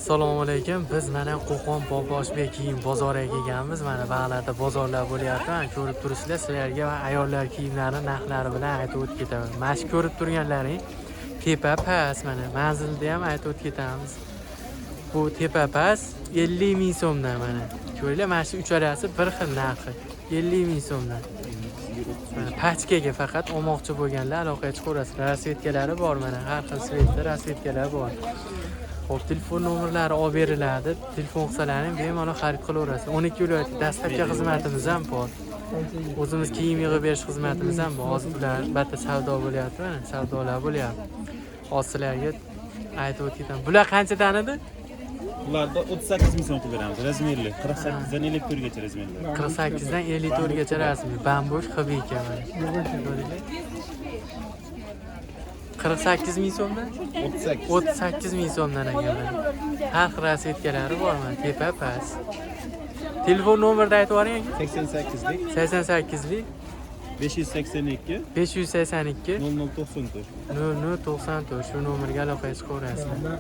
Assalomu alaykum. Biz mana Qo'qon Boboshbek kiyim bozoriga kelganmiz. Mana ba'larda bozorlar bo'lyapti. Mana ko'rib turibsizlar, sizlarga va ayollar kiyimlari narxlari bilan aytib o'tib ketaman. Mana shu ko'rib turganlaring tepa pas, mana manzilda ham aytib o'tib ketamiz. Bu tepa pas 50 ming so'mdan mana. Ko'ringlar, mana shu uchalasi bir xil narxi. 50 ming so'mdan. Mana pachkaga faqat olmoqchi bo'lganlar aloqaga chiqaverasiz. Rasvetkalari bor mana, har xil svetda rasvetkalar bor. Xo'p, telefon nomerlari olib beriladi. Telefon qilsalaring bemalol xarid qilaverasiz. 12 viloyat dastlabki xizmatimiz ham bor. O'zimiz kiyim yig'ib berish xizmatimiz ham bor. Hozir bular albatta savdo bo'lyapti, mana savdolar bo'lyapti. Hozir sizlarga aytib o'tdim. Bular qanchadan edi? Bularda 38 ming so'm qilib beramiz. Razmerli 48 dan 54 gacha razmerli. 48 dan 54 gacha rasmiy. Bambush xibika mana. 48 ming so'mdan? 38 ming so'mdan ekan. Har xil rasvetkalari bor mana, tepa pas. Telefon nomerni aytib yuboring aka. 88lik 88lik 582 582 0094. 0094 shu nomerga aloqaga chiqaverasizlar.